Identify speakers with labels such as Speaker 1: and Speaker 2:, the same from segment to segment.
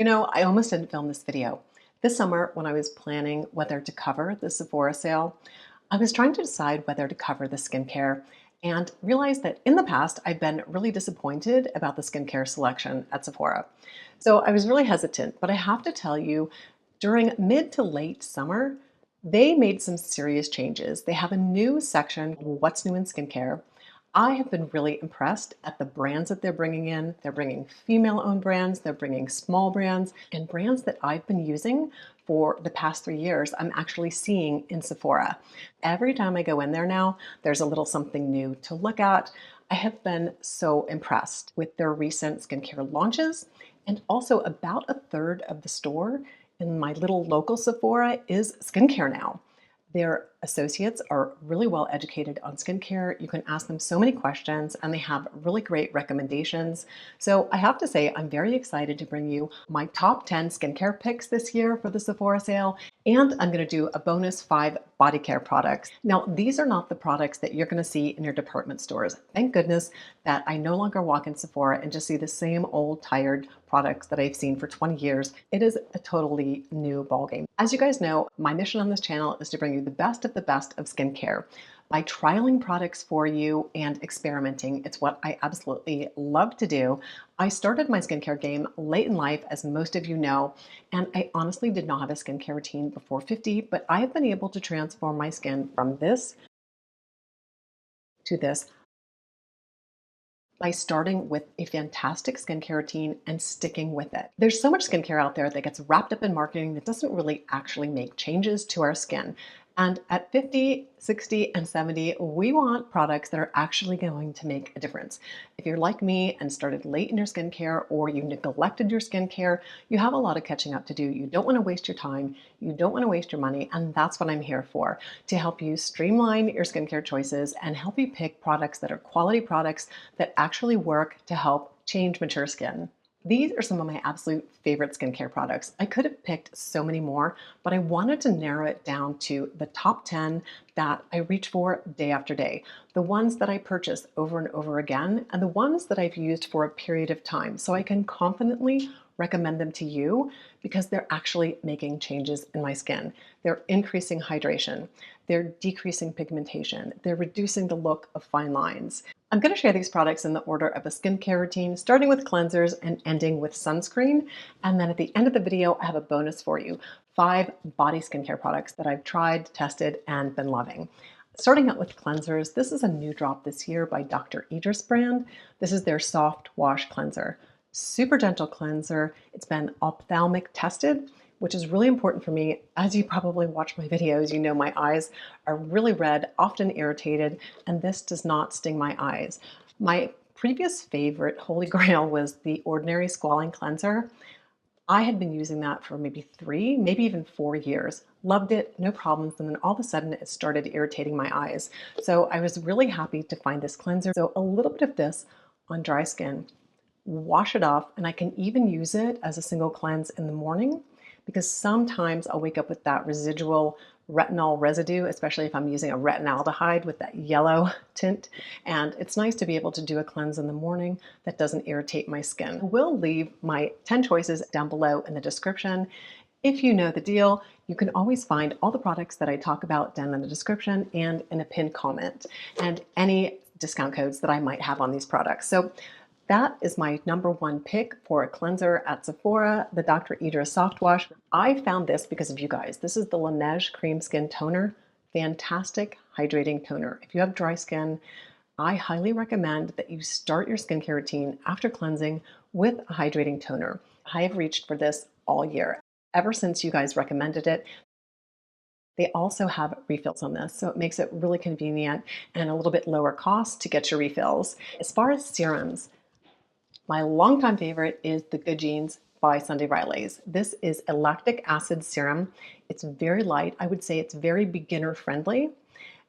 Speaker 1: I almost didn't film this video. This summer, when I was planning whether to cover the Sephora sale, I was trying to decide whether to cover the skincare and realized that in the past, I've been really disappointed about the skincare selection at Sephora. So I was really hesitant, but I have to tell you, during mid to late summer, they made some serious changes. They have a new section, What's New in Skincare. I have been really impressed at the brands that they're bringing in. They're bringing female-owned brands, they're bringing small brands, and brands that I've been using for the past 3 years, I'm actually seeing in Sephora. Every time I go in there now, there's a little something new to look at. I have been so impressed with their recent skincare launches, and also about a third of the store in my little local Sephora is skincare now. Their associates are really well educated on skincare. You can ask them so many questions and they have really great recommendations. So I have to say, I'm very excited to bring you my top 10 skincare picks this year for the Sephora sale. And I'm going to do a bonus 5 body care products. Now, these are not the products that you're going to see in your department stores. Thank goodness that I no longer walk in Sephora and just see the same old tired products that I've seen for 20 years. It is a totally new ballgame. As you guys know, my mission on this channel is to bring you the best of skincare by trialing products for you and experimenting. It's what I absolutely love to do. I started my skincare game late in life, as most of you know, and I honestly did not have a skincare routine before 50, but I have been able to transform my skin from this to this by starting with a fantastic skincare routine and sticking with it. There's so much skincare out there that gets wrapped up in marketing that doesn't really actually make changes to our skin. And at 50, 60, and 70, we want products that are actually going to make a difference. If you're like me and started late in your skincare or you neglected your skincare, you have a lot of catching up to do. You don't want to waste your time, you don't want to waste your money, and that's what I'm here for, to help you streamline your skincare choices and help you pick products that are quality products that actually work to help change mature skin. These are some of my absolute favorite skincare products. I could have picked so many more, but I wanted to narrow it down to the top 10 that I reach for day after day, the ones that I purchase over and over again, and the ones that I've used for a period of time so I can confidently recommend them to you because they're actually making changes in my skin. They're increasing hydration, they're decreasing pigmentation, they're reducing the look of fine lines. I'm going to share these products in the order of a skincare routine, starting with cleansers and ending with sunscreen. And then at the end of the video, I have a bonus for you, 5 body skincare products that I've tried, tested, and been loving. Starting out with cleansers, this is a new drop this year by Dr. Idris brand. This is their soft wash cleanser. Super gentle cleanser. It's been ophthalmic tested, which is really important for me. As you probably watch my videos, you know my eyes are really red, often irritated, and this does not sting my eyes. My previous favorite holy grail was the Ordinary Squalane Cleanser. I had been using that for maybe 3, maybe even 4 years. Loved it, no problems, and then all of a sudden it started irritating my eyes. So I was really happy to find this cleanser. So a little bit of this on dry skin, wash it off, and I can even use it as a single cleanse in the morning because sometimes I'll wake up with that residual retinol residue, especially if I'm using a retinaldehyde with that yellow tint. And it's nice to be able to do a cleanse in the morning that doesn't irritate my skin. I will leave my 10 choices down below in the description. If you know the deal, you can always find all the products that I talk about down in the description and in a pinned comment, and any discount codes that I might have on these products. So that is my #1 pick for a cleanser at Sephora, the Dr. Idris Soft Wash. I found this because of you guys. This is the Laneige Cream Skin Toner. Fantastic hydrating toner. If you have dry skin, I highly recommend that you start your skincare routine after cleansing with a hydrating toner. I have reached for this all year, ever since you guys recommended it. They also have refills on this, so it makes it really convenient and a little bit lower cost to get your refills. As far as serums, my longtime favorite is the Good Genes by Sunday Riley's. This is a lactic acid serum. It's very light. I would say it's very beginner friendly.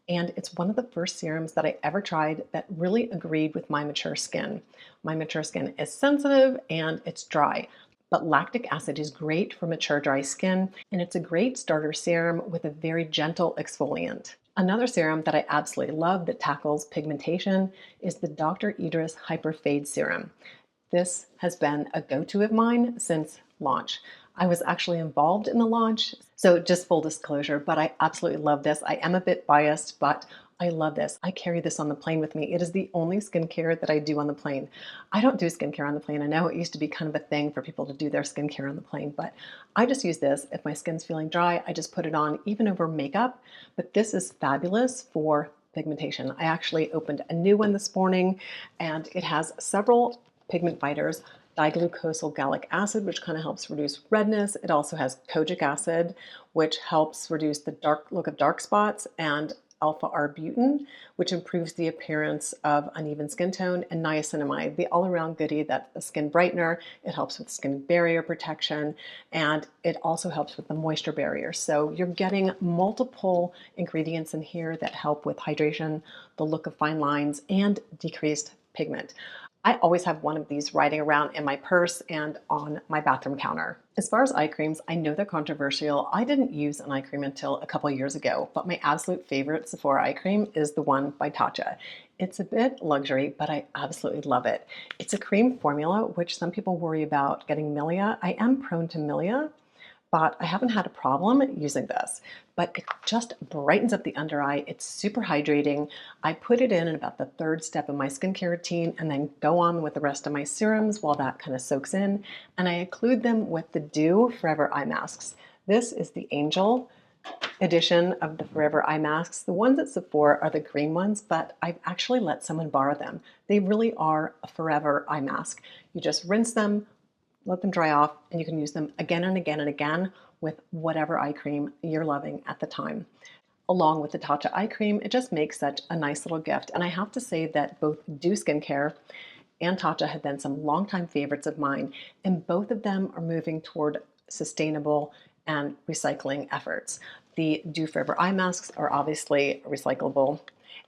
Speaker 1: And it's one of the first serums that I ever tried that really agreed with my mature skin. My mature skin is sensitive and it's dry, but lactic acid is great for mature dry skin, and it's a great starter serum with a very gentle exfoliant. Another serum that I absolutely love that tackles pigmentation is the Dr. Idris Hyper Fade Serum. This has been a go-to of mine since launch. I was actually involved in the launch, so just full disclosure, but I absolutely love this. I am a bit biased, but I love this. I carry this on the plane with me. It is the only skincare that I do on the plane. I don't do skincare on the plane. I know it used to be kind of a thing for people to do their skincare on the plane, but I just use this. If my skin's feeling dry, I just put it on even over makeup. But this is fabulous for pigmentation. I actually opened a new one this morning, and it has several pigment fighters, diglucosyl gallic acid, which kind of helps reduce redness. It also has kojic acid, which helps reduce the dark look of dark spots, and alpha-arbutin, which improves the appearance of uneven skin tone, and niacinamide, the all-around goodie that's a skin brightener. It helps with skin barrier protection, and it also helps with the moisture barrier. So you're getting multiple ingredients in here that help with hydration, the look of fine lines, and decreased pigment. I always have one of these riding around in my purse and on my bathroom counter. As far as eye creams, I know they're controversial. I didn't use an eye cream until a couple years ago, but my absolute favorite Sephora eye cream is the one by Tatcha. It's a bit luxury, but I absolutely love it. It's a cream formula, which some people worry about getting milia. I am prone to milia, but I haven't had a problem using this. But it just brightens up the under eye. It's super hydrating. I put it in about the third step of my skincare routine and then go on with the rest of my serums while that kind of soaks in. And I include them with the Dew Forever Eye Masks. This is the Angel edition of the Forever Eye Masks. The ones at Sephora are the green ones, but I've actually let someone borrow them. They really are a forever eye mask. You just rinse them, let them dry off, and you can use them again and again and again with whatever eye cream you're loving at the time. Along with the Tatcha eye cream, it just makes such a nice little gift. And I have to say that both Dew Skincare and Tatcha have been some longtime favorites of mine, and both of them are moving toward sustainable and recycling efforts. The Dew Forever eye masks are obviously recyclable,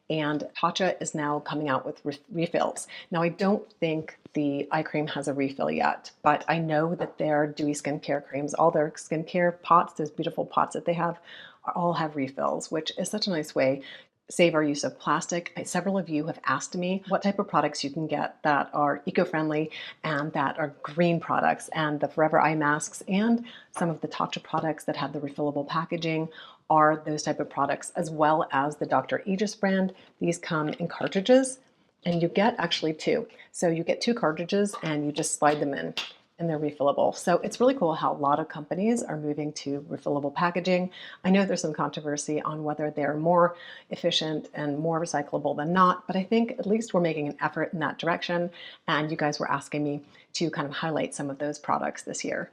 Speaker 1: and Tatcha is now coming out with refills. Now, I don't think the eye cream has a refill yet, but I know that their dewy skincare creams, all their skincare pots, those beautiful pots that they have, all have refills, which is such a nice way to save our use of plastic. Several of you have asked me what type of products you can get that are eco-friendly and that are green products, and the Forever eye masks and some of the Tatcha products that have the refillable packaging are those type of products, as well as the Dr. Aegis brand. These come in cartridges, and you get actually two. So you get two cartridges and you just slide them in, and they're refillable. So it's really cool how a lot of companies are moving to refillable packaging. I know there's some controversy on whether they're more efficient and more recyclable than not, but I think at least we're making an effort in that direction, and you guys were asking me to kind of highlight some of those products this year.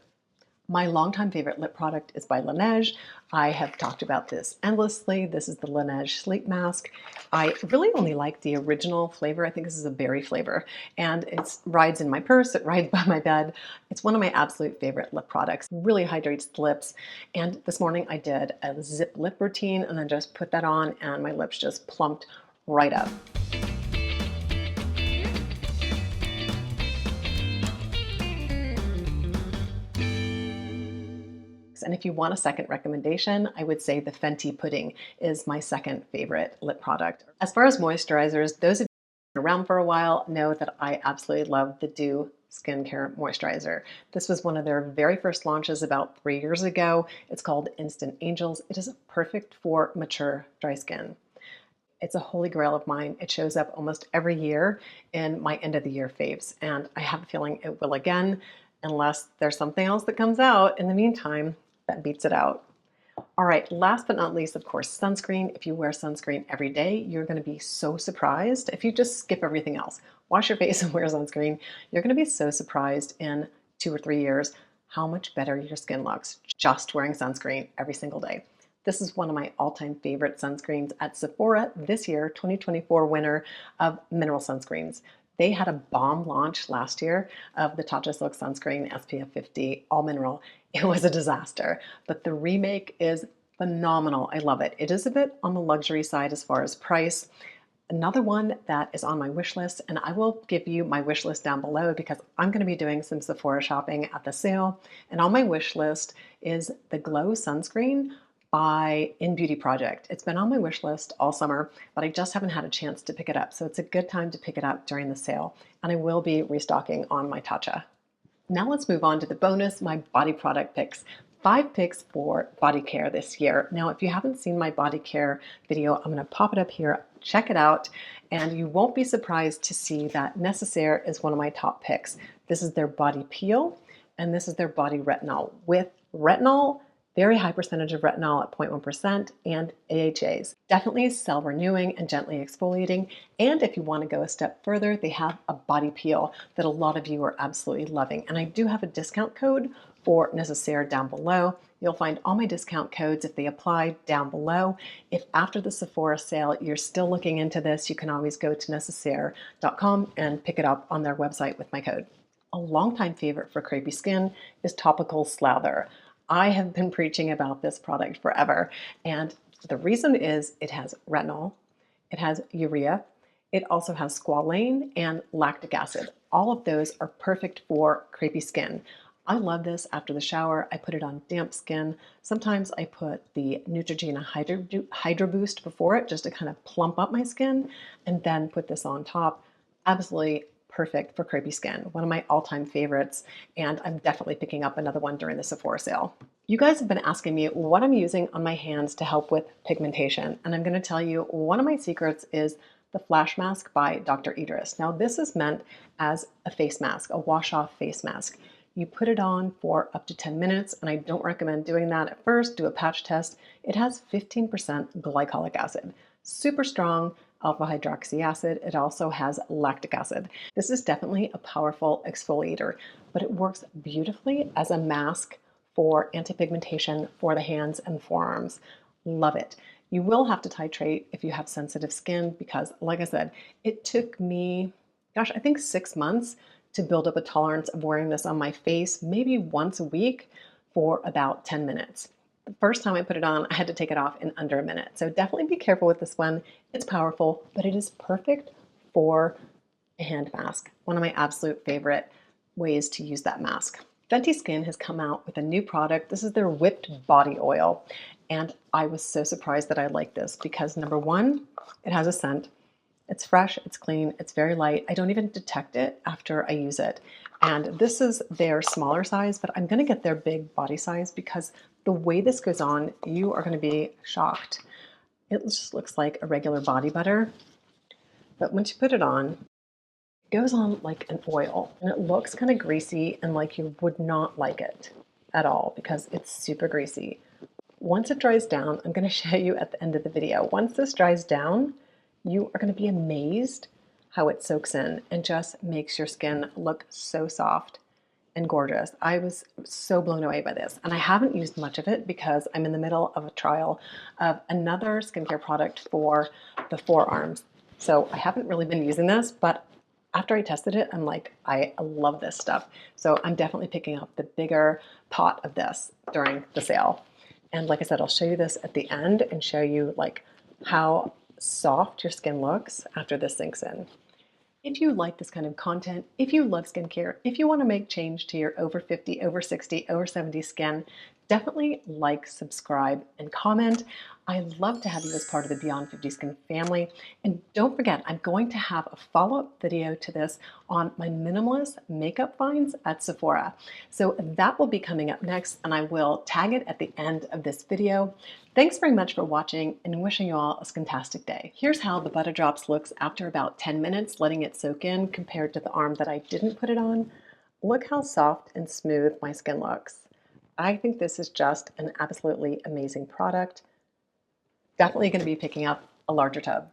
Speaker 1: My longtime favorite lip product is by Laneige. I have talked about this endlessly. This is the Laneige Sleep Mask. I really only like the original flavor. I think this is a berry flavor, and it rides in my purse. It rides by my bed. It's one of my absolute favorite lip products. Really hydrates the lips. And this morning I did a zip lip routine, and then just put that on, and my lips just plumped right up. And if you want a second recommendation, I would say the Fenty Pudding is my second favorite lip product. As far as moisturizers, those of you who've been around for a while know that I absolutely love the Dew Skincare Moisturizer. This was one of their very first launches about 3 years ago. It's called Instant Angels. It is perfect for mature dry skin. It's a holy grail of mine. It shows up almost every year in my end of the year faves, and I have a feeling it will again, unless there's something else that comes out in the meantime that beats it out. All right, last but not least, of course, sunscreen. If you wear sunscreen every day, you're going to be so surprised. If you just skip everything else, wash your face and wear sunscreen, you're going to be so surprised in 2 or 3 years how much better your skin looks just wearing sunscreen every single day. This is one of my all-time favorite sunscreens at Sephora this year, 2024 winner of mineral sunscreens. They had a bomb launch last year of the Tatcha Silk Sunscreen SPF 50 all mineral. It was a disaster, but the remake is phenomenal. I love it. It is a bit on the luxury side as far as price. Another one that is on my wish list, and I will give you my wish list down below because I'm going to be doing some Sephora shopping at the sale. And on my wish list is the Glow Sunscreen by In Beauty Project. It's been on my wish list all summer, but I just haven't had a chance to pick it up. So it's a good time to pick it up during the sale. And I will be restocking on my Tatcha. Now let's move on to the bonus, my body product picks. 5 picks for body care this year. Now, if you haven't seen my body care video, I'm going to pop it up here. Check it out. And you won't be surprised to see that Nécessaire is one of my top picks. This is their body peel, and this is their body retinol. With retinol, very high percentage of retinol at 0.1% and AHAs. Definitely cell renewing and gently exfoliating. And if you want to go a step further, they have a body peel that a lot of you are absolutely loving. And I do have a discount code for Nécessaire down below. You'll find all my discount codes if they apply down below. If after the Sephora sale you're still looking into this, you can always go to necessaire.com and pick it up on their website with my code. A longtime favorite for crepey skin is Topical Slather. I have been preaching about this product forever, and the reason is it has retinol, it has urea, it also has squalane and lactic acid. All of those are perfect for crepey skin. I love this after the shower. I put it on damp skin. Sometimes I put the Neutrogena Hydro Boost before it just to kind of plump up my skin, and then put this on top. Absolutely perfect for crepey skin. One of my all-time favorites, and I'm definitely picking up another one during the Sephora sale. You guys have been asking me what I'm using on my hands to help with pigmentation, and I'm going to tell you one of my secrets is the Flash Mask by Dr. Idris. Now this is meant as a face mask, a wash-off face mask. You put it on for up to 10 minutes, and I don't recommend doing that at first. Do a patch test. It has 15% glycolic acid, super strong alpha hydroxy acid. It also has lactic acid. This is definitely a powerful exfoliator, but it works beautifully as a mask for anti-pigmentation for the hands and forearms. Love it. You will have to titrate if you have sensitive skin because, like I said, it took me, gosh, I think 6 months to build up a tolerance of wearing this on my face, maybe once a week for about 10 minutes. The first time I put it on, I had to take it off in under a minute. So definitely be careful with this one. It's powerful, but it is perfect for a hand mask. One of my absolute favorite ways to use that mask. Fenty Skin has come out with a new product. This is their whipped body oil. And I was so surprised that I liked this because number one, it has a scent. It's fresh, it's clean, it's very light. I don't even detect it after I use it. And this is their smaller size, but I'm gonna get their big body size because the way this goes on, you are gonna be shocked. It just looks like a regular body butter, but once you put it on, it goes on like an oil and it looks kind of greasy and like you would not like it at all because it's super greasy. Once it dries down, I'm gonna show you at the end of the video. Once this dries down, you are going to be amazed how it soaks in and just makes your skin look so soft and gorgeous. I was so blown away by this, and I haven't used much of it because I'm in the middle of a trial of another skincare product for the forearms. So I haven't really been using this, but after I tested it, I'm like, I love this stuff. So I'm definitely picking up the bigger pot of this during the sale. And like I said, I'll show you this at the end and show you like how soft your skin looks after this sinks in. If you like this kind of content, if you love skincare, if you want to make change to your over 50, over 60, over 70 skin, definitely like, subscribe, and comment. I'd love to have you as part of the Beyond 50 Skin family. And don't forget, I'm going to have a follow-up video to this on my minimalist makeup finds at Sephora. So that will be coming up next, and I will tag it at the end of this video. Thanks very much for watching, and wishing you all a fantastic day. Here's how the Butter Drops looks after about 10 minutes, letting it soak in compared to the arm that I didn't put it on. Look how soft and smooth my skin looks. I think this is just an absolutely amazing product. Definitely going to be picking up a larger tub.